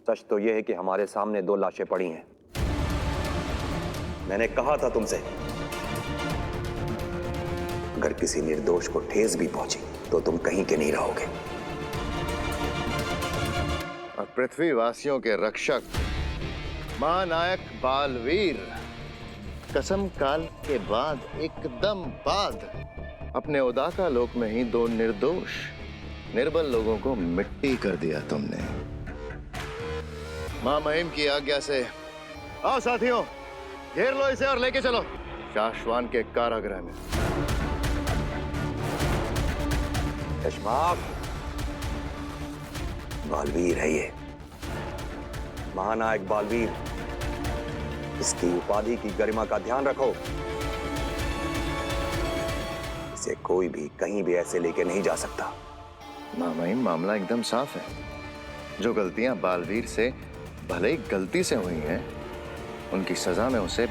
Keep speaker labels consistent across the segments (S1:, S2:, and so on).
S1: सच तो यह है कि हमारे सामने 2 लाशें पड़ी हैं। मैंने कहा था तुमसे, अगर किसी निर्दोष को ठेस भी पहुंची तो तुम कहीं के नहीं रहोगे।
S2: और पृथ्वीवासियों के रक्षक महानायक बालवीर कसम काल के बाद एकदम बाद अपने उदाका लोक में ही 2 निर्दोष निर्बल लोगों को मिट्टी कर दिया तुमने। मां महिम की आज्ञा से आओ साथियों, घेर लो इसे और लेके चलो शाश्वान के कारागृह में।
S1: यशमाक, बालवीर है ये, महानायक बालवीर। इसकी उपाधि की गरिमा का ध्यान रखो। इसे कोई भी कहीं भी ऐसे लेके नहीं जा सकता।
S2: मां महिम, मामला एकदम साफ है। जो गलतियां बालवीर से भले ही गलती से हुई हैं, उनकी सजा में उसे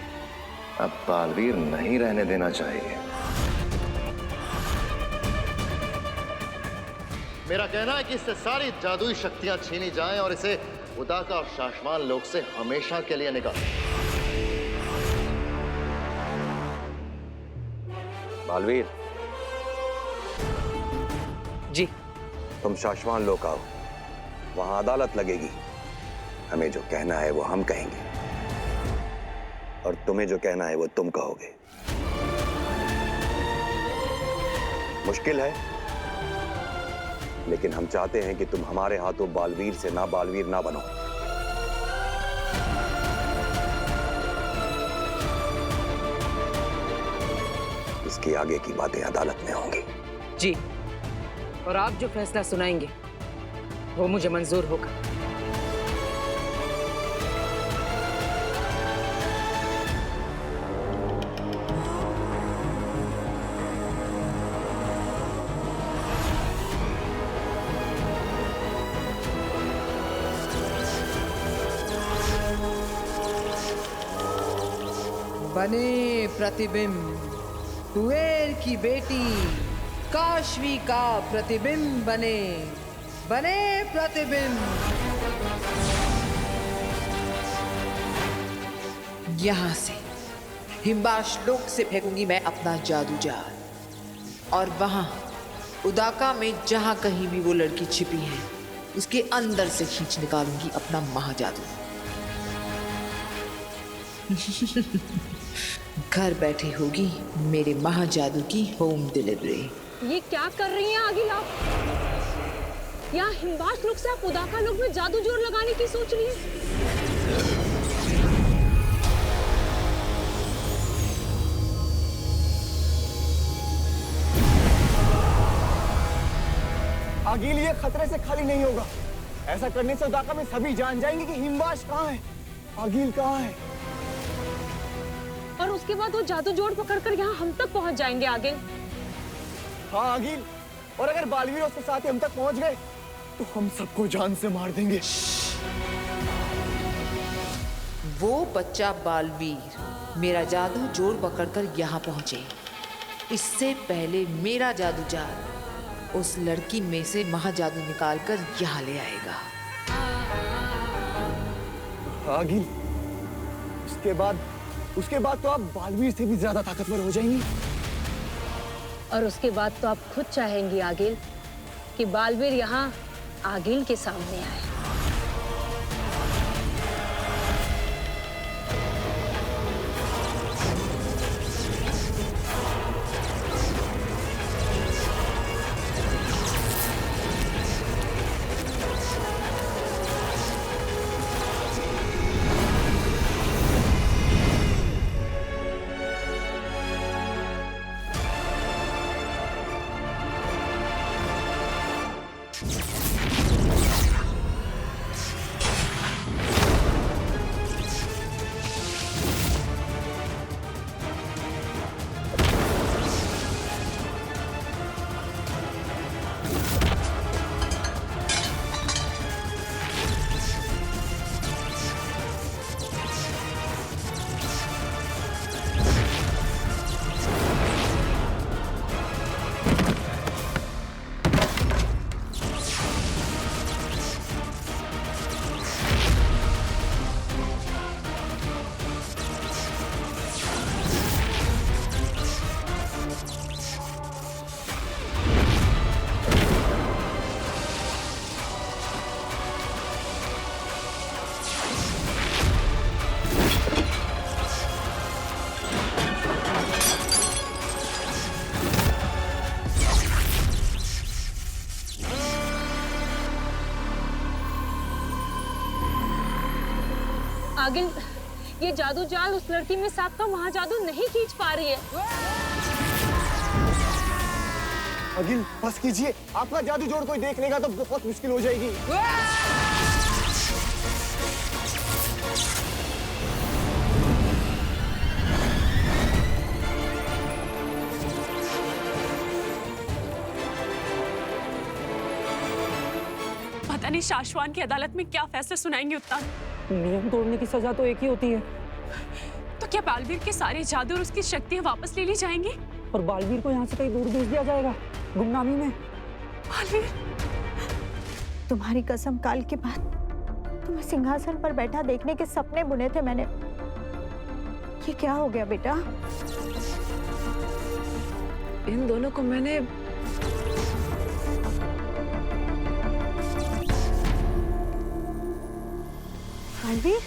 S2: अब बालवीर नहीं रहने देना चाहिए। मेरा कहना है कि इससे सारी जादुई शक्तियां छीनी जाएं और इसे उदाका और शाश्वान लोक से हमेशा के लिए निकाल।
S1: बालवीर
S3: जी।
S1: तुम शाश्वान लोक आओ, वहां अदालत लगेगी। हमें जो कहना है वो हम कहेंगे और तुम्हें जो कहना है वो तुम कहोगे। मुश्किल है, लेकिन हम चाहते हैं कि तुम हमारे हाथों बालवीर से ना बालवीर ना बनो। इसकी आगे की बातें अदालत में होंगी।
S3: जी, और आप जो फैसला सुनाएंगे वो मुझे मंजूर होगा।
S4: बने प्रतिबिंब, कुबेर की बेटी काशवी का प्रतिबिंब बने, बने प्रतिबिंब। यहां से हिमबाश लोक से फेंकूंगी मैं अपना जादू जाल और वहां उदाका में जहां कहीं भी वो लड़की छिपी है उसके अंदर से खींच निकालूंगी अपना महाजादू। घर बैठे होगी मेरे महाजादू की होम डिलीवरी।
S5: ये क्या कर रही हैं आगिल आप? यहाँ हिमबाश लोक से आप उदाका लोक में जादू जोर लगाने की सोच रही हैं?
S6: आगिल, ये खतरे से खाली नहीं होगा। ऐसा करने से उदाका में सभी जान जाएंगे कि हिमबाश कहाँ है, आगिल कहाँ है।
S5: और उसके बाद वो जादू जोड़ पकड़कर यहाँ हम तक पहुँच जाएंगे आगिल।
S6: हाँ आगिल, और अगर बालवीर उसके साथ ही हम तक पहुँच गए तो हम सबको जान से मार देंगे।
S4: वो बच्चा बालवीर मेरा जादू जोड़ पकड़कर यहाँ पहुंचे, इससे पहले मेरा जादू जाल उस लड़की में से महाजादू निकालकर यहाँ ले आएगा।
S6: आगिल, उसके बाद तो आप बालवीर से भी ज्यादा ताकतवर हो जाएंगी।
S5: और उसके बाद तो आप खुद चाहेंगी आगिल कि बालवीर यहाँ आगिल के सामने आए। आगिल, ये जादू जाल उस लड़की में सांप का वहां जादू नहीं खींच पा रही है।
S6: आगिल बस कीजिए, आपका जादू जोड़ कोई देख लेगा तो बहुत मुश्किल हो जाएगी।
S7: पता नहीं शाश्वान की अदालत में क्या फैसला सुनाएंगे उत्तान।
S3: नियम तोड़ने की सजा तो एक ही होती है।
S7: तो क्या बालवीर के सारे जादू और उसकी शक्तियां वापस ले ली जाएंगी?
S3: और बालवीर को यहाँ से कहीं दूर भेज दिया जाएगा, गुमनामी में।
S7: बालवीर,
S8: तुम्हारी कसम, काल के बाद तुम्हें सिंहासन पर बैठा देखने के सपने बुने थे मैंने। ये क्या हो गया बेटा?
S3: इन दोनों को मैंने
S8: बालवीर,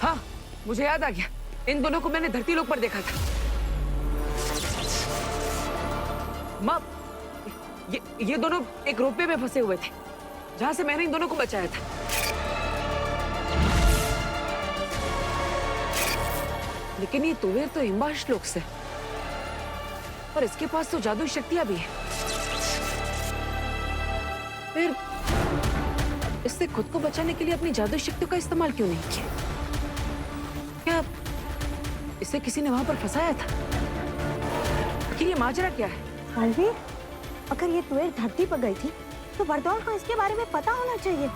S3: हाँ, मुझे याद आ गया। इन दोनों को मैंने धरती लोक पर देखा था। माँ, ये दोनों एक रोपवे में फंसे हुए थे, जहां से मैंने इन दोनों को बचाया था। लेकिन ये तुवेर तो हिमवाश लोक से, और इसके पास तो जादुई शक्तियां भी है। फिर इससे खुद को बचाने के लिए अपनी जादुई शक्तियों का इस्तेमाल क्यों नहीं किया? क्या इसे किसी ने वहां पर फंसाया था? आखिर ये माजरा क्या है?
S8: बालवीर, अगर ये तुवेर धरती पर गई थी तो बरदौल को इसके बारे में पता होना चाहिए।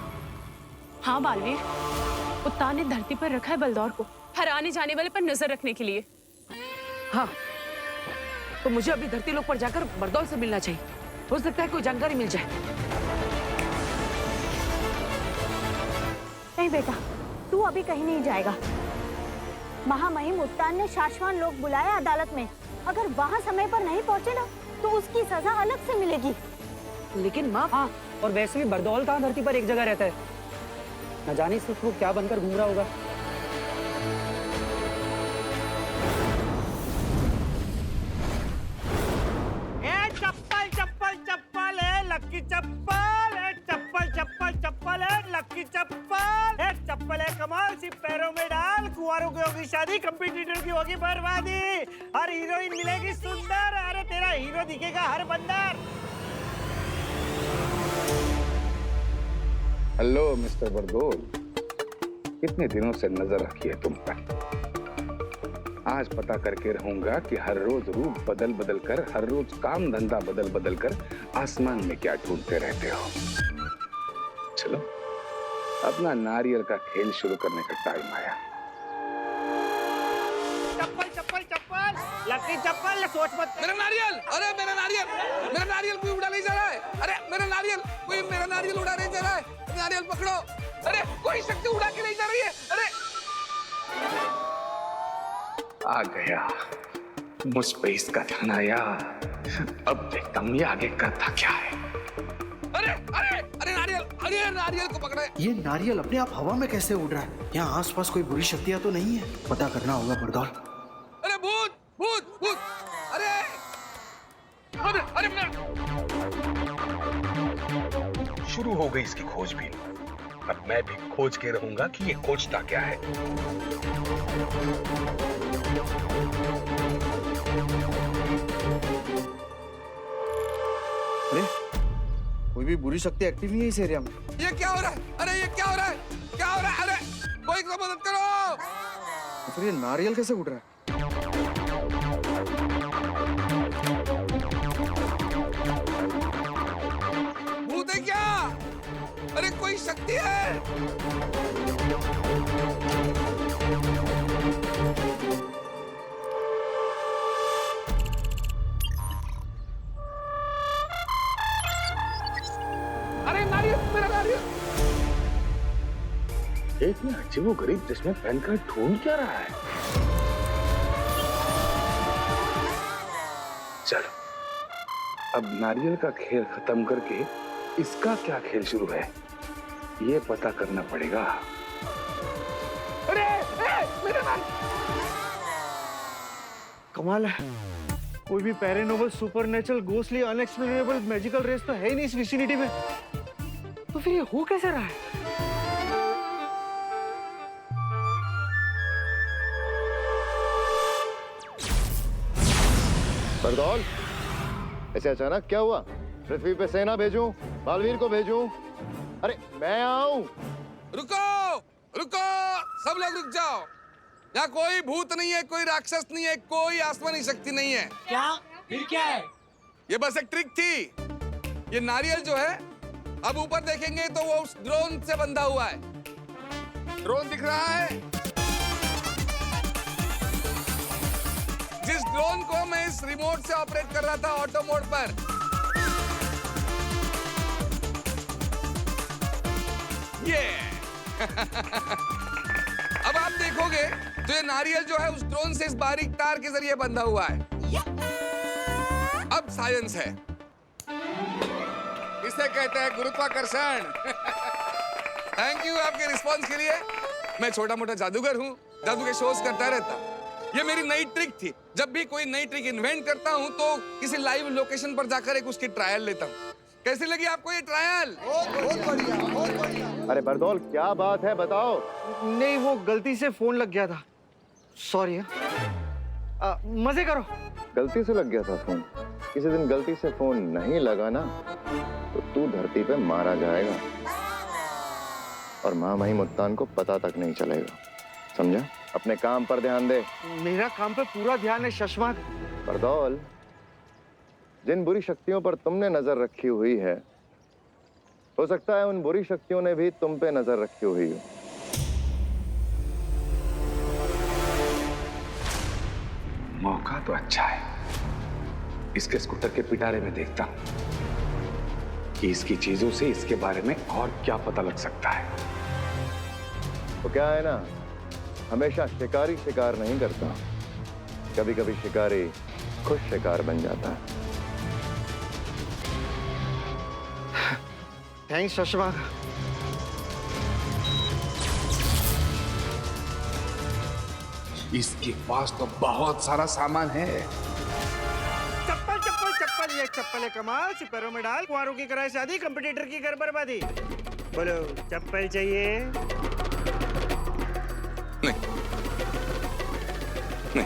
S7: हाँ बालवीर, उत्तान ने धरती पर रखा है बलदौर को हर आने जाने वाले पर नजर रखने के लिए।
S3: हाँ, तो मुझे अभी धरती लोक पर जाकर बरदौल से मिलना चाहिए। हो सकता है कोई जानकारी मिल जाए।
S8: नहीं बेटा, तू अभी कहीं नहीं जाएगा। महामहिम उत्तान ने शाश्वान लोग बुलाया अदालत में। अगर वहाँ समय पर नहीं पहुँचे ना तो उसकी सजा अलग से मिलेगी।
S3: लेकिन माँ, हाँ, और वैसे भी बरदौल कहाँ धरती पर एक जगह रहता है? न जाने सिर्फ वो क्या बनकर घूम रहा होगा।
S9: चप्पल चप्पल चप्पल है लक्की चप्पल है, चप्पल चप्पल चप्पल है लक्की चप्पल है, चप्पल है कमाल, सिर्फ पैरों में डाल। कुंवारों की होगी शादी, कंपटीटर की होगी बर्बादी। हर हीरोइन मिलेगी सुंदर, अरे तेरा हीरो दिखेगा हर बंदर।
S10: हेलो मिस्टर बरदौल, कितने दिनों से नजर रखी है तुम पर। आज पता करके रहूंगा कि हर रोज रूप बदल बदल कर, हर रोज काम धंधा बदल बदल कर आसमान में क्या ढूंढते रहते हो। चलो, अपना नारियल का खेल शुरू करने का टाइम आया।
S9: चप्पल चप्पल चप्पल लक्की चप्पल, सोच मत।
S11: मेरा नारियल, अरे मेरा नारियल, मेरा नारियल कोई उड़ा नहीं जा रहा है। अरे मेरा नारियल, कोई मेरा नारियल उड़ा नहीं जा रहा है। नारियल पकड़ो। अरे कोई शक्ति उड़ा के नहीं जा रही है। अरे
S10: आ गया, मुझ पे इसका ध्यान आया। अब देखता हूँ ये आगे करता क्या है।
S11: अरे अरे अरे नारियल, अरे नारियल को पकड़े।
S12: ये नारियल अपने आप हवा में कैसे उड़ रहा है? यहाँ आसपास कोई बुरी शक्तियाँ तो नहीं है? पता करना होगा बरदौल।
S11: अरे भूत भूत भूत, अरे अरे अरे
S10: शुरू हो गई इसकी खोजबीन। अब मैं भी खोज के रहूंगा कि ये खोजता क्या है।
S6: अरे कोई भी बुरी शक्ति एक्टिव नहीं है इस एरिया में।
S11: ये क्या हो रहा है? अरे ये क्या हो रहा है? क्या हो रहा है? अरे कोई तो मदद करो।
S6: तो फिर ये नारियल कैसे उड़ रहा है?
S11: भूत है क्या? अरे कोई शक्ति है? अरे नारियल, मेरा नारियल।
S10: एक ना अजीबोगरीब चश्मे पहनकर ढूंढ क्या रहा है। चलो अब नारियल का खेल खत्म करके इसका क्या खेल शुरू है, ये पता करना पड़ेगा।
S11: अरे मेरा
S6: कमाल है, कोई भी paranormal, supernatural, ghostly, unexplainable, magical race तो है ही नहीं इस विसिनिटी में। तो फिर ये हो कैसे रहा है?
S2: बरदौल, ऐसे अचानक क्या हुआ? पृथ्वी पे सेना भेजूं, बालवीर को भेजूं? अरे मैं आऊं।
S11: रुको रुको, सब लोग रुक जाओ। यहाँ कोई भूत नहीं है, कोई राक्षस नहीं है, कोई आसमानी शक्ति नहीं है।
S9: क्या? फिर क्या है?
S11: ये बस एक ट्रिक थी। ये नारियल जो है, अब ऊपर देखेंगे तो वो उस ड्रोन से बंधा हुआ है। ड्रोन दिख रहा है? जिस ड्रोन को मैं इस रिमोट से ऑपरेट कर रहा था ऑटो मोड पर। ये अब आप देखोगे तो ये नारियल जो है उस ड्रोन से इस बारीक तार के जरिए बंधा हुआ है। अब साइंस है, इसे कहते हैं गुरुत्वाकर्षण। थैंक यू आपके रिस्पांस के लिए। मैं छोटा मोटा जादूगर हूँ, जादू के शोज करता रहता। ये मेरी नई ट्रिक थी। जब भी कोई नई ट्रिक इन्वेंट करता हूँ तो किसी लाइव लोकेशन पर जाकर एक उसकी ट्रायल लेता हूँ। कैसी लगी आपको ये ट्रायल?
S6: बहुत बढ़िया, बहुत बढ़िया।
S2: अरे बरदौल, क्या बात है, बताओ।
S6: नहीं, वो गलती से फोन लग गया था, सॉरी। मजे करो।
S2: गलती से लग गया था फोन? किसी दिन गलती से फोन नहीं लगा ना तो तू धरती पे मारा जाएगा और महामहिम उत्तान को पता तक नहीं चलेगा, समझा? अपने काम पर ध्यान दे।
S6: मेरा काम पे पूरा ध्यान है शशमाक।
S2: बरदौल, जिन बुरी शक्तियों पर तुमने नजर रखी हुई है, हो सकता है उन बुरी शक्तियों ने भी तुम पे नजर रखी हुई हो।
S10: मौका तो अच्छा है, इसके स्कूटर के पिटारे में देखता हूं कि इसकी चीजों से इसके बारे में और क्या पता लग सकता है।
S2: तो क्या है ना, हमेशा शिकारी शिकार नहीं करता, कभी कभी शिकारी खुद शिकार बन जाता है।
S6: थैंक्स शशमाक।
S10: इसके पास तो बहुत सारा सामान है।
S9: चप्पल चप्पल चप्पल, ये चप्पल है कमाल, सिपैरों में डाल, कुंवारों की कराए शादी, कंपटीटर की घर बर्बादी। बोलो चप्पल चाहिए?
S11: नहीं नहीं।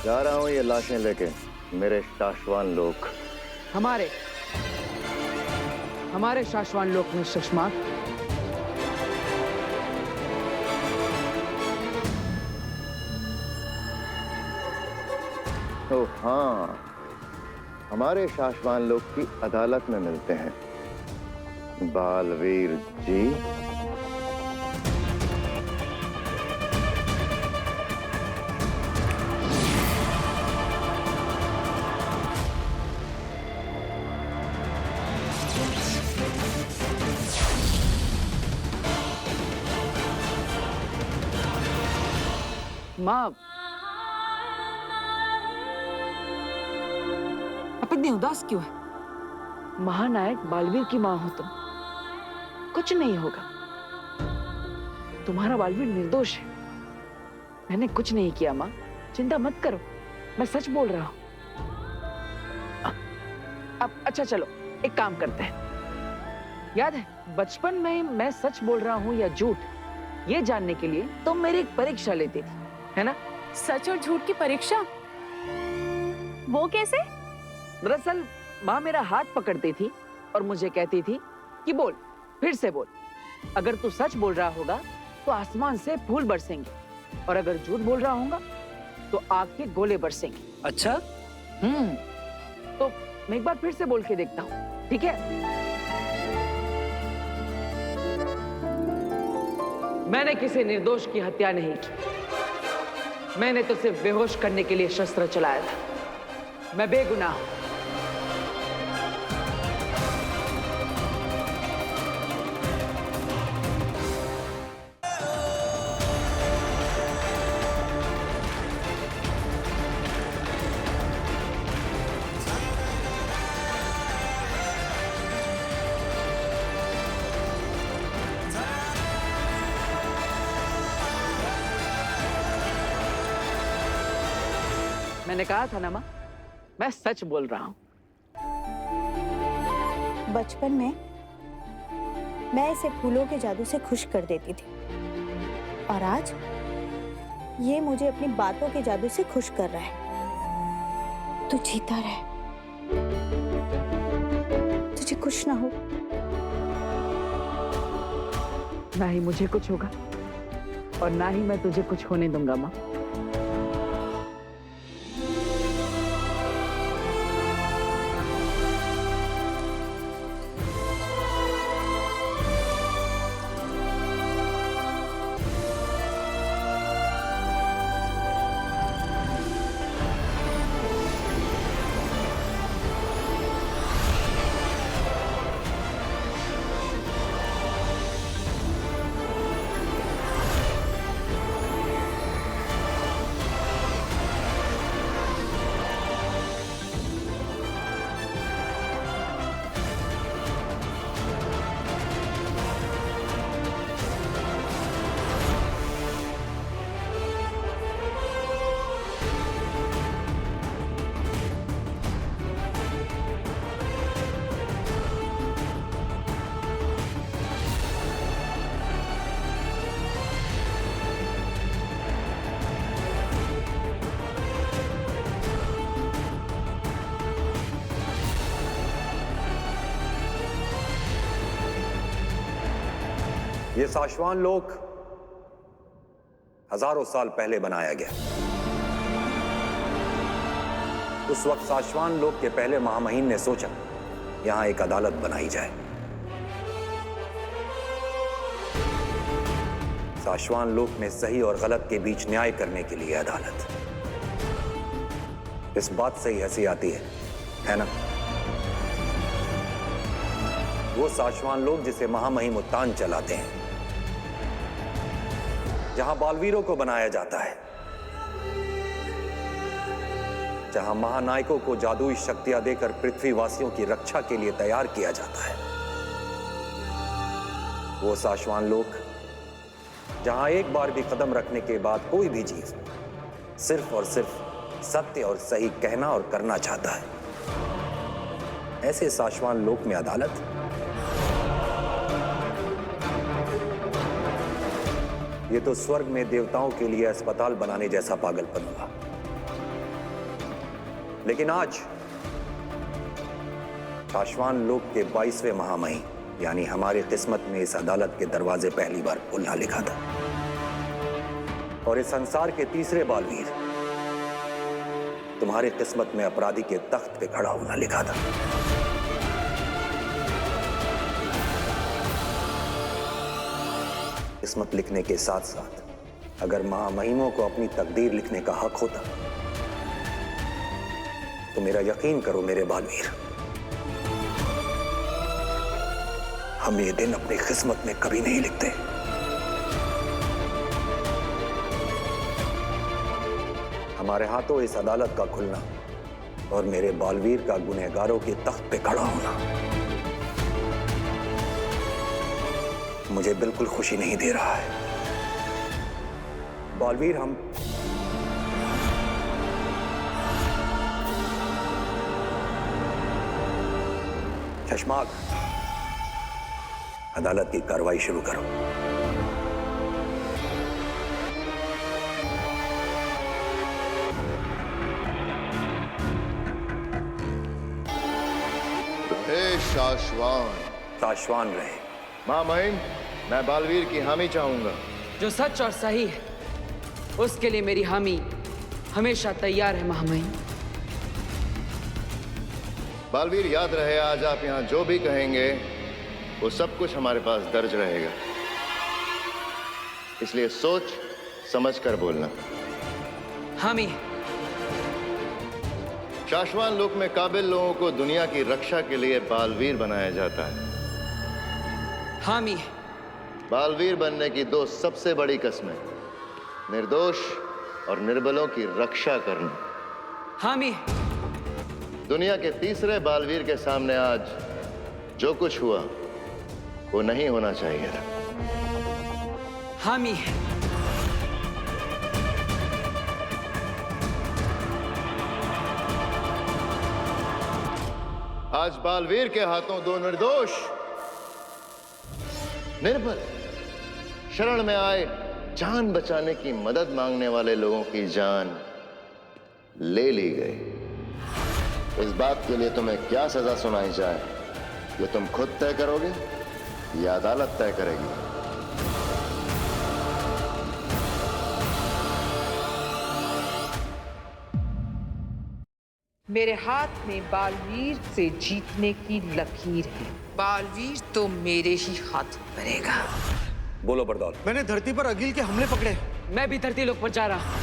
S2: जा रहा हूं ये लाशें लेके मेरे शाश्वान लोक।
S4: हमारे शाश्वान लोक में शशमाक।
S2: तो हाँ, हमारे शाश्वान लोक की अदालत में मिलते हैं बालवीर जी।
S4: माँ, आप इतनी उदास क्यों है? महानायक बालवीर की माँ हो तुम, कुछ नहीं होगा। तुम्हारा बालवीर निर्दोष है। मैंने कुछ नहीं किया माँ, चिंता मत करो, मैं सच बोल रहा हूँ। अब अच्छा चलो, एक काम करते हैं। याद है बचपन में मैं सच बोल रहा हूँ या झूठ, ये जानने के लिए तुम मेरी एक परीक्षा लेती थी, है ना?
S7: सच और झूठ की परीक्षा? वो कैसे?
S4: दरअसल माँ मेरा हाथ पकड़ती थी और मुझे कहती थी कि बोल, फिर से बोल। अगर तू सच बोल रहा होगा तो आसमान से फूल बरसेंगे, और अगर झूठ बोल रहा होगा तो आग के गोले बरसेंगे।
S6: अच्छा?
S4: तो मैं एक बार फिर से बोल के देखता हूँ, ठीक है? मैंने किसी निर्दोष की हत्या नहीं की। मैंने तो सिर्फ बेहोश करने के लिए शस्त्र चलाया था। मैं बेगुनाह हूं।
S3: मैंने कहा था ना माँ, मैं सच बोल रहा हूँ।
S8: बचपन में मैं इसे फूलों के जादू से खुश कर देती थी और आज ये मुझे अपनी बातों के जादू से खुश कर रहा है। तू जीता रहे, तुझे कुछ ना हो।
S3: ना ही मुझे कुछ होगा और ना ही मैं तुझे कुछ होने दूंगा माँ।
S1: ये साशवान लोक हजारों साल पहले बनाया गया। उस वक्त साशवान लोक के पहले महामहिम ने सोचा यहां एक अदालत बनाई जाए। साशवान लोक में सही और गलत के बीच न्याय करने के लिए अदालत। इस बात से ही हंसी आती है ना? वो साशवान लोग जिसे महामहिम उत्तान चलाते हैं, जहां बालवीरों को बनाया जाता है, जहां महानायकों को जादुई शक्तियां देकर पृथ्वीवासियों की रक्षा के लिए तैयार किया जाता है। वो साशवान लोक जहां एक बार भी कदम रखने के बाद कोई भी चीज सिर्फ और सिर्फ सत्य और सही कहना और करना चाहता है। ऐसे साशवान लोक में अदालत ये तो स्वर्ग में देवताओं के लिए अस्पताल बनाने जैसा पागलपन हुआ। लेकिन आज साशवान लोक के 22वें महामहिम यानी हमारी किस्मत में इस अदालत के दरवाजे पहली बार खोलना लिखा था और इस संसार के तीसरे बालवीर तुम्हारी किस्मत में अपराधी के तख्त पे खड़ा होना लिखा था। किस्मत लिखने के साथ साथ अगर महामहिमों को अपनी तकदीर लिखने का हक होता तो मेरा यकीन करो मेरे बालवीर, हम ये दिन अपनी किस्मत में कभी नहीं लिखते। हमारे हाथों इस अदालत का खुलना और मेरे बालवीर का गुनहगारों के तख्त पे खड़ा होना मुझे बिल्कुल खुशी नहीं दे रहा है। बालवीर, हम चश्माक, अदालत की कार्रवाई शुरू करो।
S2: हे
S1: साशवान रहे।
S2: महामहिम, मैं बालवीर की हामी चाहूंगा।
S4: जो सच और सही है उसके लिए मेरी हामी हमेशा तैयार है महामहिम।
S2: बालवीर, याद रहे आज आप यहाँ जो भी कहेंगे वो सब कुछ हमारे पास दर्ज रहेगा, इसलिए सोच समझ कर बोलना।
S4: हामी।
S2: साशवान लोक में काबिल लोगों को दुनिया की रक्षा के लिए बालवीर बनाया जाता है।
S4: हामी।
S2: बालवीर बनने की दो सबसे बड़ी कस्में, निर्दोष और निर्बलों की रक्षा करना।
S4: हामी।
S2: दुनिया के तीसरे बालवीर के सामने आज जो कुछ हुआ वो नहीं होना चाहिए था।
S4: हामी।
S2: आज बालवीर के हाथों दो निर्दोष, निर्बल, शरण में आए जान बचाने की मदद मांगने वाले लोगों की जान ले ली गई। इस बात के लिए तुम्हें क्या सजा सुनाई जाए, ये तुम खुद तय करोगे या अदालत तय करेगी?
S4: मेरे हाथ में बालवीर से जीतने की लकीर है। बालवीर तो मेरे ही हाथ मरेगा।
S1: बोलो बरदौल।
S6: मैंने धरती पर अगिल के हमले पकड़े।
S3: मैं भी धरती लोक पर जा रहा।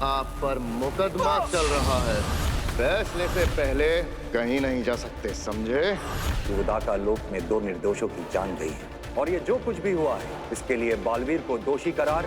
S2: आप पर मुकदमा चल रहा है, फैसले से पहले कहीं नहीं जा सकते, समझे?
S1: उदाका लोक में दो निर्दोषों की जान गई है और ये जो कुछ भी हुआ है इसके लिए बालवीर को दोषी करार